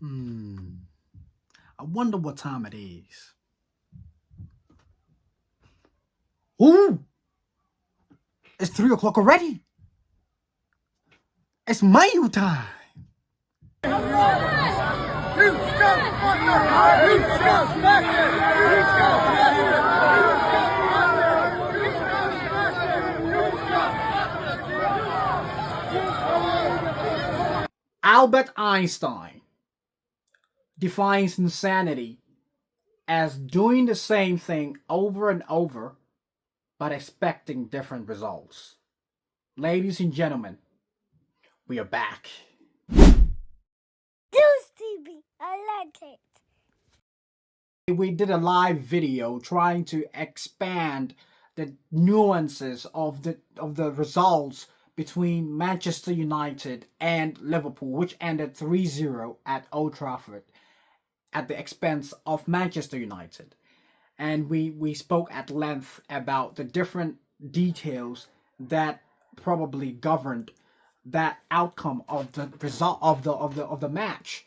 I wonder what time it is. Ooh! It's 3 o'clock already! It's Mainoo time! Albert Einstein defines insanity as doing the same thing over and over but expecting different results. Ladies and gentlemen, we are back. TV, I like it. We did a live video trying to expand the nuances of the results between Manchester United and Liverpool, which ended 3-0 at Old Trafford at the expense of Manchester United. And we spoke at length about the different details that probably governed that outcome of the result of the match.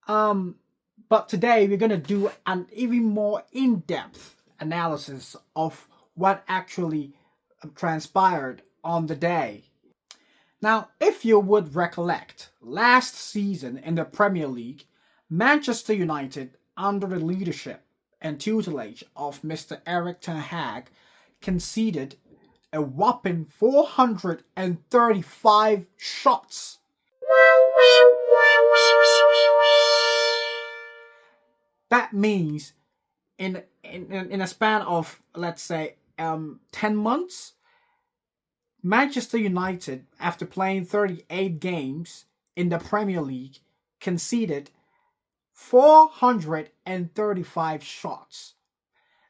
But today we're gonna do an even more in-depth analysis of what actually transpired on the day. Now, if you would recollect, last season in the Premier League, Manchester United, under the leadership and tutelage of Mr. Erik ten Hag, conceded a whopping 435 shots. That means in a span of, let's say, 10 months, Manchester United, after playing 38 games in the Premier League, conceded 435 shots.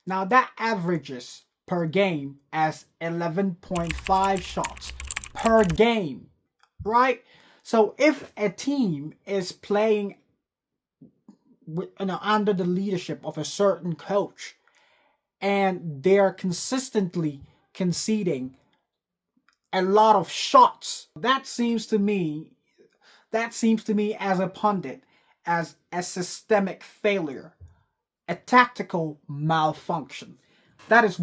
Now that averages per game as 11.5 shots per game, right? So if a team is playing under the leadership of a certain coach and they're consistently conceding a lot of shots, that seems to me as a pundit as a systemic failure, a tactical malfunction. That is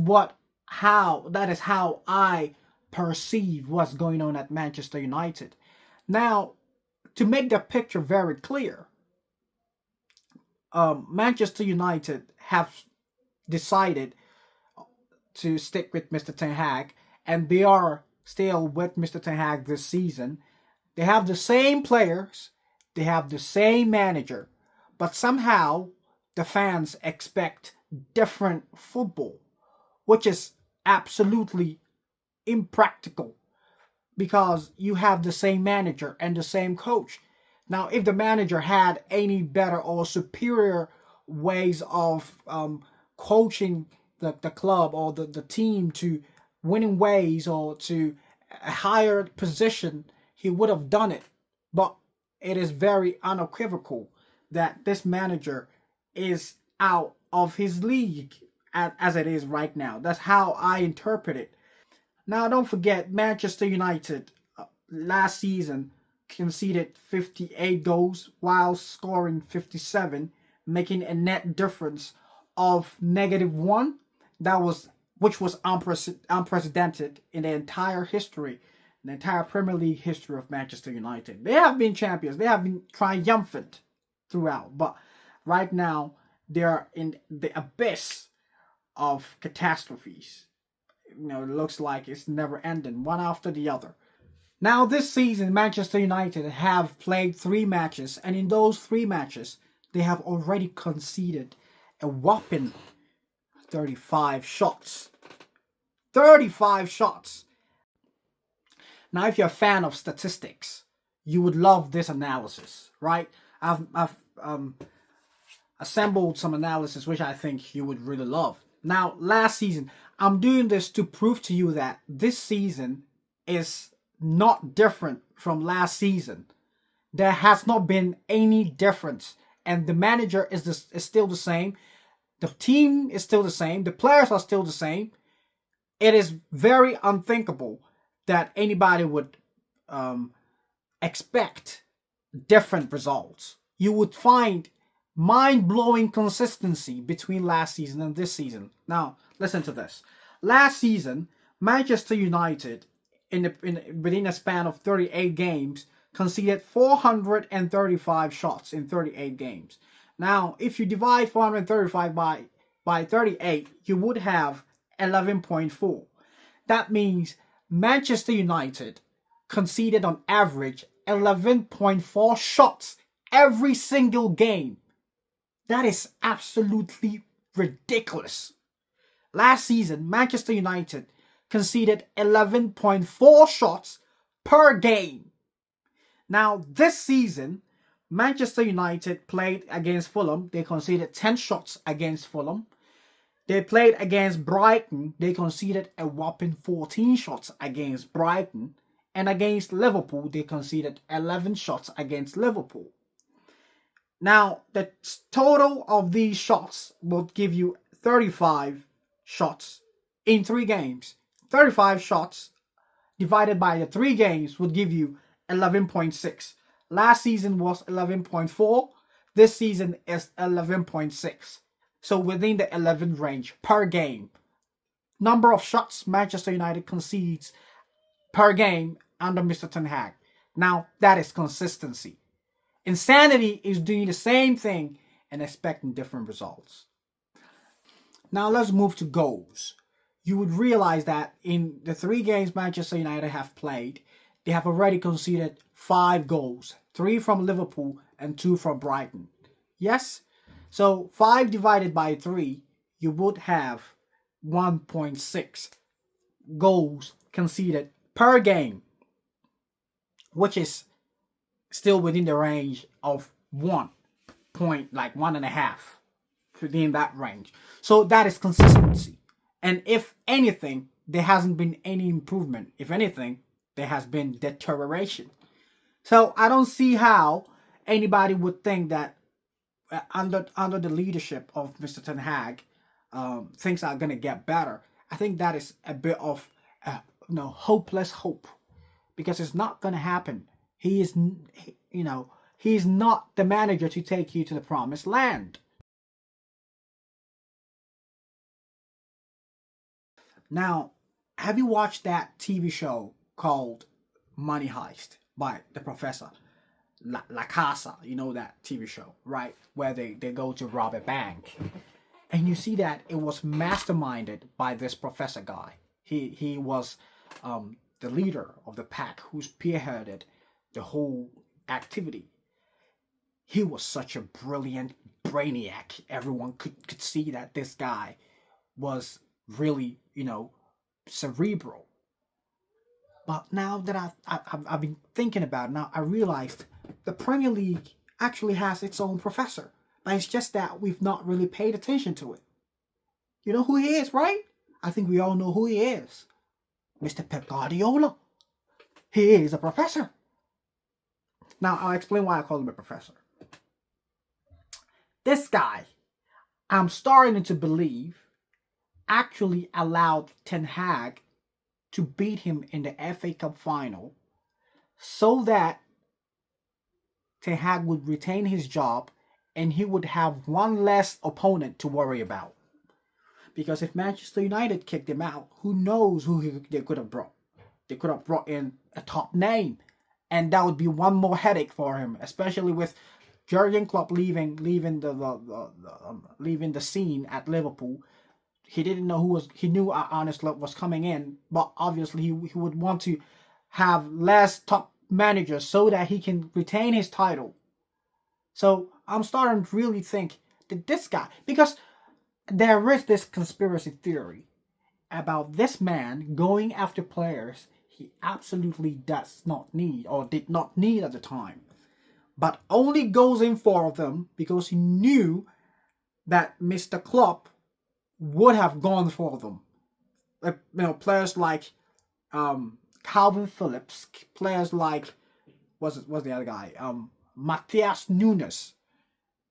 how I perceive what's going on at Manchester United. Now, to make the picture very clear, Manchester United have decided to stick with Mr. Ten Hag, and they are still with Mr. Ten Hag this season. They have the same players, they have the same manager, but somehow the fans expect different football, which is absolutely impractical because you have the same manager and the same coach. Now, if the manager had any better or superior ways of coaching the club or the team to winning ways or to a higher position, he would have done it. But it is very unequivocal that this manager is out of his league as it is right now. That's how I interpret it. Now, don't forget, Manchester United last season conceded 58 goals while scoring 57, making a net difference of -1. Which was unprecedented in the entire history, the entire Premier League history of Manchester United. They have been champions. They have been triumphant throughout, but right now they are in the abyss of catastrophes. It looks like it's never ending, one after the other. Now, this season, Manchester United have played 3 matches, and in those 3 matches, they have already conceded a whopping 35 shots. 35 shots! Now, if you're a fan of statistics, you would love this analysis, right? I've assembled some analysis which I think you would really love. Now, last season, I'm doing this to prove to you that this season is not different from last season. There has not been any difference, and the manager is still the same. The team is still the same. The players are still the same. It is very unthinkable that anybody would expect different results you would find mind-blowing consistency between last season and this season. Now, listen to this. Last season, Manchester United, within a span of 38 games, conceded 435 shots in 38 games. Now, if you divide 435 by 38, you would have 11.4. That means Manchester United conceded on average 11.4 shots every single game. That is absolutely ridiculous. Last season, Manchester United conceded 11.4 shots per game. Now, this season, Manchester United played against Fulham. They conceded 10 shots against Fulham. They played against Brighton. They conceded a whopping 14 shots against Brighton. And against Liverpool, they conceded 11 shots against Liverpool. Now, the total of these shots will give you 35 shots in 3 games. 35 shots divided by the 3 games would give you 11.6. Last season was 11.4. This season is 11.6. So within the 11 range per game. Number of shots Manchester United concedes per game under Mr. Ten Hag. Now, that is consistency. Insanity is doing the same thing and expecting different results. Now let's move to goals. You would realize that in the 3 games Manchester United have played, they have already conceded 5 goals. 3 from Liverpool and 2 from Brighton. Yes? So 5 divided by 3, you would have 1.6 goals conceded per game, which is still within the range of 1.5 within that range. So that is consistency. And if anything, there hasn't been any improvement. If anything, there has been deterioration. So I don't see how anybody would think that under the leadership of Mr. Ten Hag, things are going to get better. I think that is a bit of hopeless hope, because it's not going to happen. He is not the manager to take you to the promised land. Now, have you watched that TV show called Money Heist by the professor? La Casa, you know that TV show, right? Where they go to rob a bank. And you see that it was masterminded by this professor guy. He was the leader of the pack who spearheaded the whole activity. He was such a brilliant brainiac. Everyone could see that this guy was really, cerebral. But now that I've been thinking about it, now I realized the Premier League actually has its own professor. But it's just that we've not really paid attention to it. You know who he is, right? I think we all know who he is. Mr. Pep Guardiola. He is a professor. Now, I'll explain why I call him a professor. This guy, I'm starting to believe, actually allowed Ten Hag to beat him in the FA Cup final so that Ten Hag would retain his job and he would have one less opponent to worry about. Because if Manchester United kicked him out, who knows who they could have brought. They could have brought in a top name. And that would be one more headache for him, especially with Jurgen Klopp leaving the scene at Liverpool. He didn't know he knew Arne Slot was coming in, but obviously he would want to have less top managers so that he can retain his title. So I'm starting to really think that this guy, because there is this conspiracy theory about this man going after players he absolutely does not need or did not need at the time, but only goes in for them because he knew that Mr. Klopp would have gone for them. Players like Calvin Phillips, players like what's the other guy? Matthias Nunes.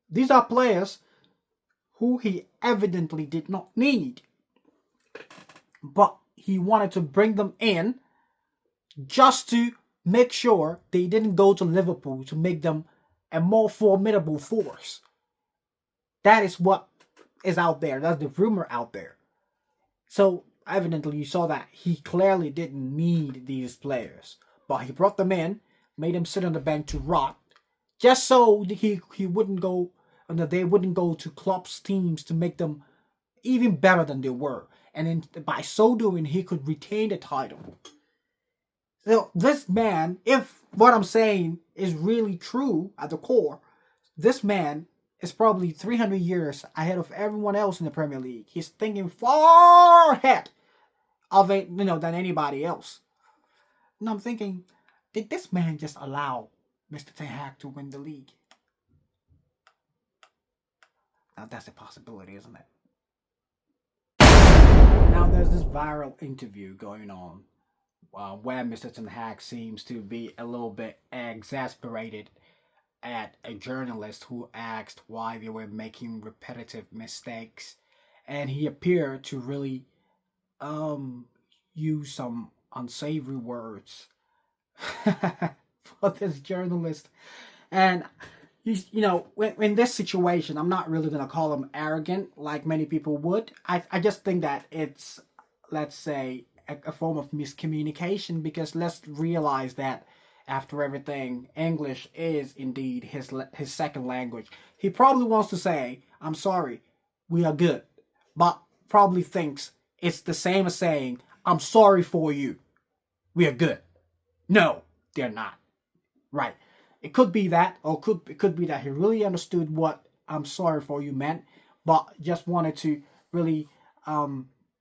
These are players who he evidently did not need, but he wanted to bring them in just to make sure they didn't go to Liverpool to make them a more formidable force. That is what is out there. That's the rumor out there. So evidently you saw that he clearly didn't need these players. But he brought them in, made them sit on the bench to rot, just so he wouldn't go, and that they wouldn't go to Klopp's teams to make them even better than they were. And then by so doing, he could retain the title. So this man, if what I'm saying is really true at the core, this man is probably 300 years ahead of everyone else in the Premier League. He's thinking far ahead of it, than anybody else. And I'm thinking, did this man just allow Mr. Ten Hag to win the league? Now that's a possibility, isn't it? Now there's this viral interview going on where Mr. Ten Hag seems to be a little bit exasperated at a journalist who asked why they were making repetitive mistakes, and he appeared to really use some unsavory words for this journalist. And in this situation, I'm not really gonna call him arrogant like many people would. I just think that it's, let's say, a form of miscommunication, because let's realize that after everything, English is indeed his second language. He probably wants to say, I'm sorry, we are good, but probably thinks it's the same as saying, I'm sorry for you, we are good. No, they're not. Right. It could be that, or it could be that he really understood what I'm sorry for you meant, but just wanted to really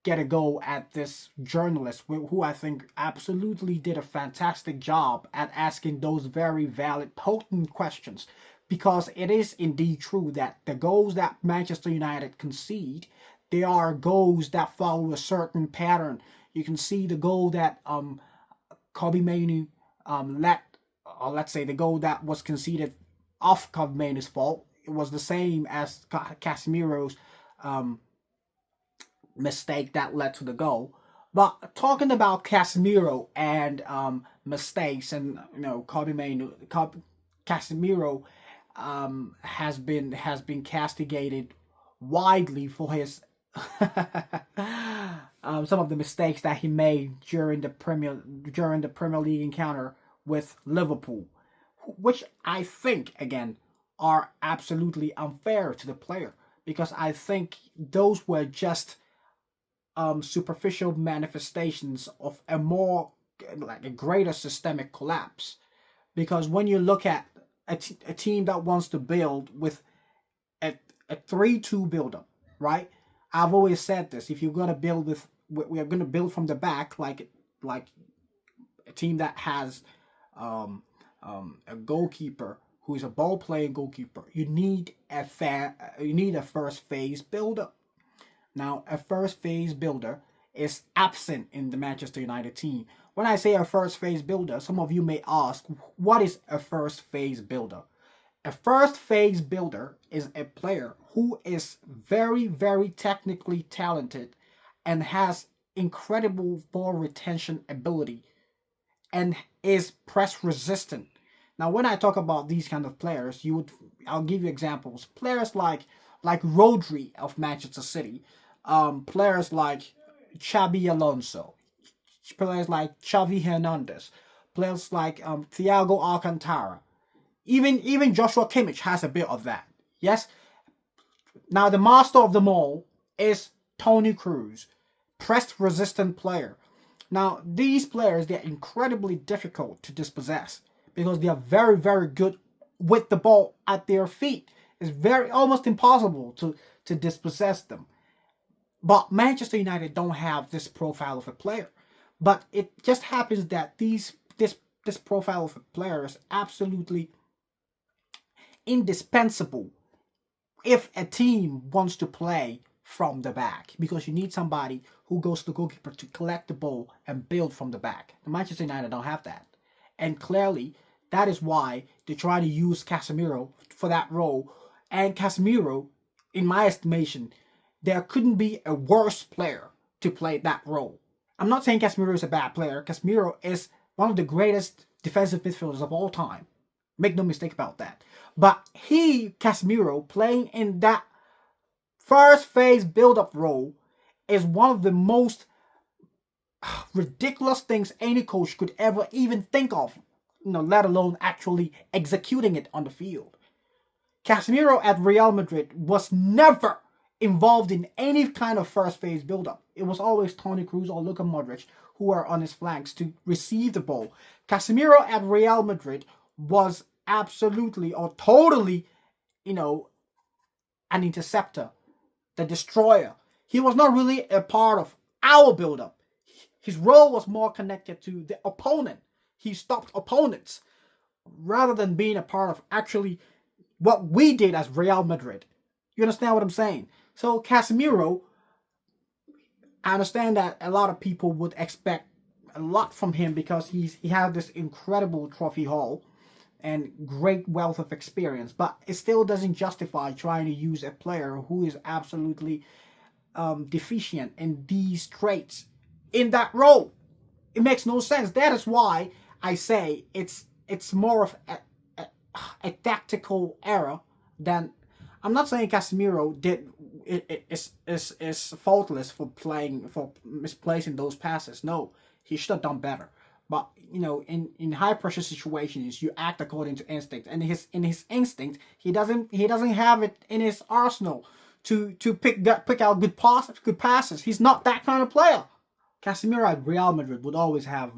get a go at this journalist, who I think absolutely did a fantastic job at asking those very valid, potent questions. Because it is indeed true that the goals that Manchester United concede, they are goals that follow a certain pattern. You can see the goal that Kobbie Mainoo let's say the goal that was conceded off Kobbie Mainoo's fault. It was the same as Casemiro's mistake that led to the goal. But talking about Casemiro and mistakes, and Kobbie Mainoo, Casemiro has been castigated widely for his some of the mistakes that he made during the Premier League encounter with Liverpool, which I think again are absolutely unfair to the player, because I think those were just superficial manifestations of a more, like, a greater systemic collapse. Because when you look at a team that wants to build with a 3-2 build-up, right? I've always said this: if you're going to build we are going to build from the back, like a team that has a goalkeeper who is a ball-playing goalkeeper, you need a first phase build-up. Now, a first phase builder is absent in the Manchester United team. When I say a first phase builder, some of you may ask, what is a first phase builder? A first phase builder is a player who is very, very technically talented and has incredible ball retention ability and is press resistant. Now, when I talk about these kind of players, I'll give you examples. Players like Rodri of Manchester City, players like Xabi Alonso, players like Xavi Hernandez, players like Thiago Alcantara, even Joshua Kimmich has a bit of that. Yes. Now, the master of them all is Toni Kroos, press resistant player. Now, these players, they're incredibly difficult to dispossess because they are very, very good with the ball at their feet. It's almost impossible to dispossess them. But Manchester United don't have this profile of a player. But it just happens that this profile of a player is absolutely indispensable if a team wants to play from the back, because you need somebody who goes to the goalkeeper to collect the ball and build from the back. The Manchester United don't have that. And clearly, that is why they try to use Casemiro for that role. And Casemiro, in my estimation, there couldn't be a worse player to play that role. I'm not saying Casemiro is a bad player. Casemiro is one of the greatest defensive midfielders of all time. Make no mistake about that. But Casemiro, playing in that first phase build-up role is one of the most ridiculous things any coach could ever even think of, let alone actually executing it on the field. Casemiro at Real Madrid was never involved in any kind of first phase build-up. It was always Toni Kroos or Luka Modric who are on his flanks to receive the ball. Casemiro at Real Madrid was absolutely or totally, an interceptor, the destroyer. He was not really a part of our build-up. His role was more connected to the opponent. He stopped opponents rather than being a part of actually what we did as Real Madrid. You understand what I'm saying? So Casemiro, I understand that a lot of people would expect a lot from him because he had this incredible trophy haul and great wealth of experience, but it still doesn't justify trying to use a player who is absolutely deficient in these traits in that role. It makes no sense. That is why I say it's more of a tactical error than. I'm not saying Casemiro is faultless for misplacing those passes. No, he should have done better. But in high pressure situations, you act according to instinct, and in his instinct, he doesn't have it in his arsenal to pick out good passes. He's not that kind of player. Casemiro at Real Madrid would always have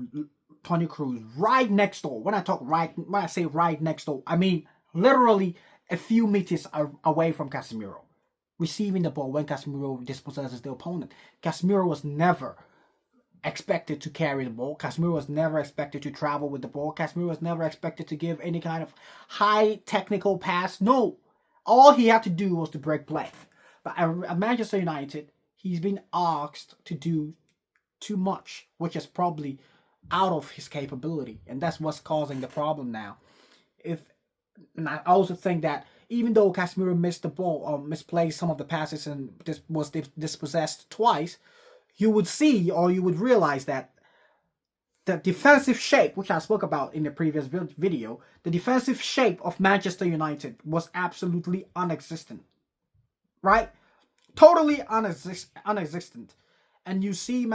Toni Kroos right next door. When I say right next door, I mean literally a few meters away from Casemiro, receiving the ball when Casemiro dispossesses the opponent. Casemiro was never expected to carry the ball. Casemiro was never expected to travel with the ball. Casemiro was never expected to give any kind of high technical pass. No. All he had to do was to break play. But at Manchester United, he's been asked to do too much, which is probably out of his capability. And that's what's causing the problem now. And I also think that even though Casemiro missed the ball or misplaced some of the passes and was dispossessed twice, you would see or you would realize that the defensive shape, which I spoke about in the previous video, the defensive shape of Manchester United was absolutely non-existent. Right? Totally non-existent. And you see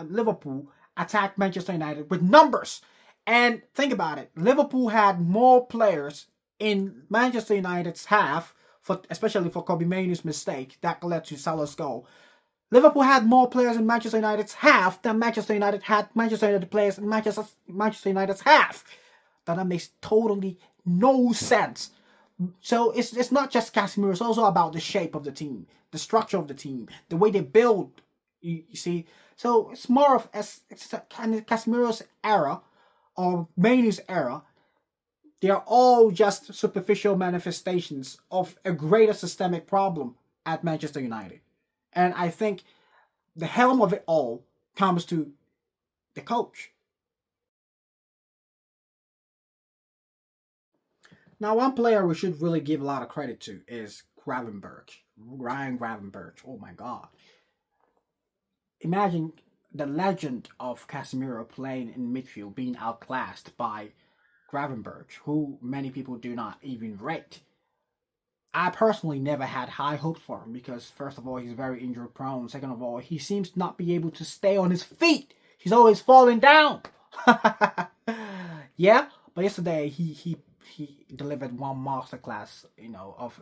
Liverpool attack Manchester United with numbers. And think about it. Liverpool had more players in Manchester United's half, especially for Kobbie Mainoo's mistake that led to Salah's goal. Liverpool had more players in Manchester United's half than Manchester United had Manchester United players in Manchester United's half. That makes totally no sense. So it's not just Casemiro. It's also about the shape of the team, the structure of the team, the way they build. You see, so it's more of Casemiro's era or Mainoo's era. They are all just superficial manifestations of a greater systemic problem at Manchester United. And I think the helm of it all comes to the coach. Now, one player we should really give a lot of credit to is Ryan Gravenberch. Oh my God. Imagine the legend of Casemiro playing in midfield being outclassed by Gravenberch, who many people do not even rate. I personally never had high hopes for him because, first of all, he's very injury prone. Second of all, he seems to not be able to stay on his feet. He's always falling down. Yeah, but yesterday he delivered one masterclass, of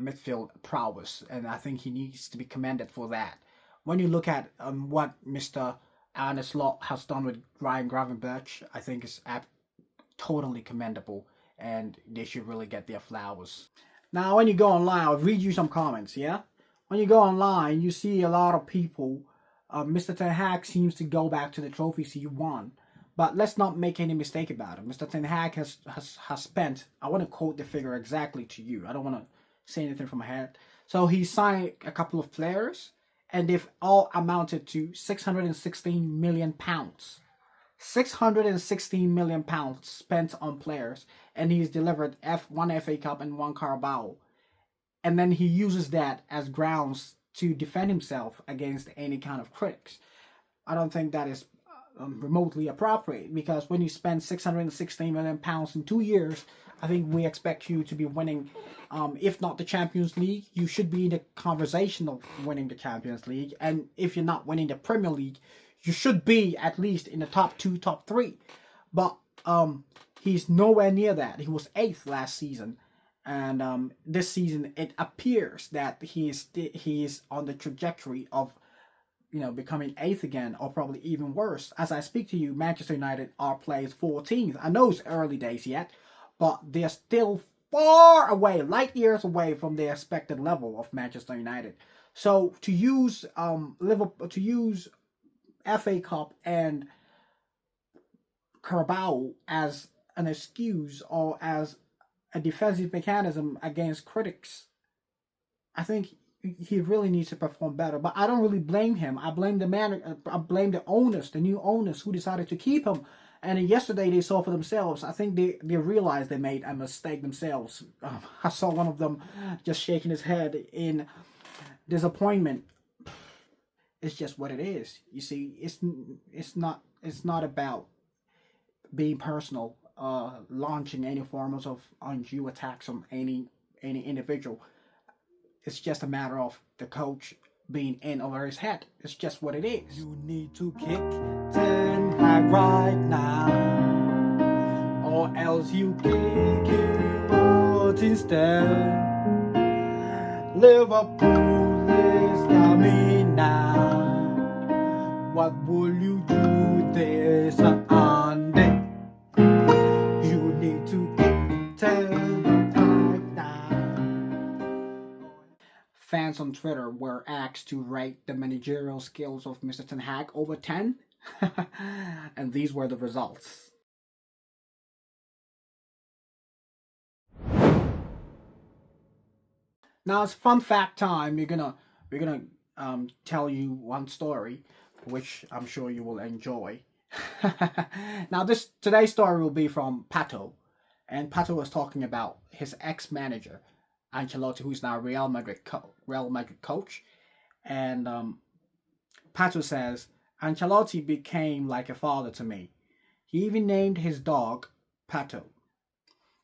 midfield prowess, and I think he needs to be commended for that. When you look at what Mr. Arne Slot has done with Ryan Gravenberch, I think it's totally commendable, and they should really get their flowers. Now, when you go online, I'll read you some comments, yeah? When you go online, you see a lot of people. Mr. Ten Hag seems to go back to the trophies he won. But let's not make any mistake about it. Mr. Ten Hag has spent, I want to quote the figure exactly to you. I don't want to say anything from my head. So he signed a couple of players, and they've all amounted to £616 million. £616 million spent on players, and he's delivered one FA Cup and one Carabao. And then he uses that as grounds to defend himself against any kind of critics. I don't think that is remotely appropriate, because when you spend £616 million in 2 years, I think we expect you to be winning, if not the Champions League, you should be in the conversation of winning the Champions League. And if you're not winning the Premier League, you should be at least in the top 2, top 3. But he's nowhere near that. He was 8th last season. And this season, it appears that he is on the trajectory of, becoming 8th again, or probably even worse. As I speak to you, Manchester United are placed 14th. I know it's early days yet, but they're still far away, light years away from the expected level of Manchester United. So to use Liverpool, to use FA Cup and Carabao as an excuse or as a defensive mechanism against critics, I think he really needs to perform better. But I don't really blame him. I blame the manager. I blame the owners, the new owners who decided to keep him. And yesterday they saw for themselves. I think they realized they made a mistake themselves. I saw one of them just shaking his head in disappointment. It's just what it is. You see, it's not about being personal, launching any forms of undue attacks on any individual. It's just a matter of the coach being in over his head. It's just what it is. You need to kick Ten Hag right now, or else you kick him out instead. Liverpool is coming now. What will you do this Sunday? You need to kick Ten Hag now. Fans on Twitter were asked to rate the managerial skills of Mr. Ten Hag over 10, and these were the results. Now it's fun fact time. We're gonna tell you one story, which I'm sure you will enjoy. Now today's story will be from Pato, and Pato was talking about his ex-manager Ancelotti, who's now Real Madrid coach, and Pato says Ancelotti became like a father to me. He even named his dog Pato.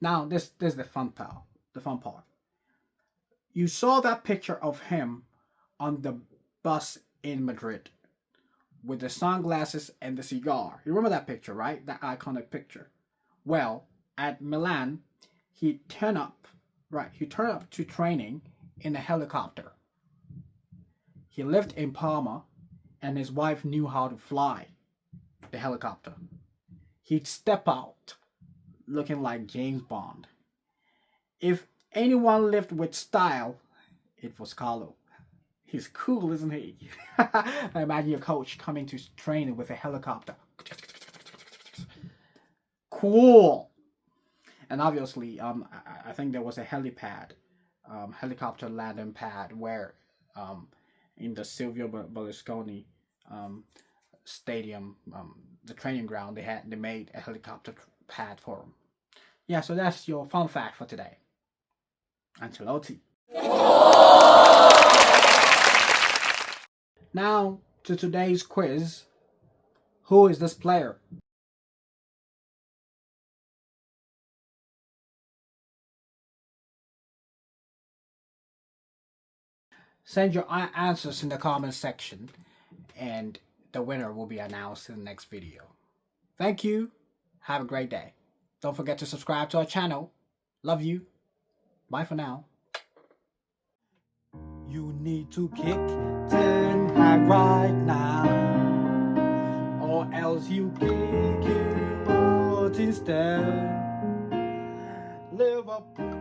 Now this is the fun part. You saw that picture of him on the bus in Madrid with the sunglasses and the cigar. You remember that picture, right? That iconic picture. Well, at Milan, he turned up to training in a helicopter. He lived in Parma, and his wife knew how to fly the helicopter. He'd step out looking like James Bond. If anyone lived with style, it was Carlo. He's cool, isn't he? I imagine your coach coming to training with a helicopter. Cool. And obviously, I think there was a helipad, helicopter landing pad where, in the Silvio Berlusconi stadium, the training ground, they made a helicopter pad for him. Yeah, so that's your fun fact for today. Ancelotti. Now to today's quiz. Who is this player? Send your answers in the comment section, and the winner will be announced in the next video. Thank you. Have a great day. Don't forget to subscribe to our channel. Love you. Bye for now. You need to kick Ten Hag right now, or else you kick him out instead. Liverpool.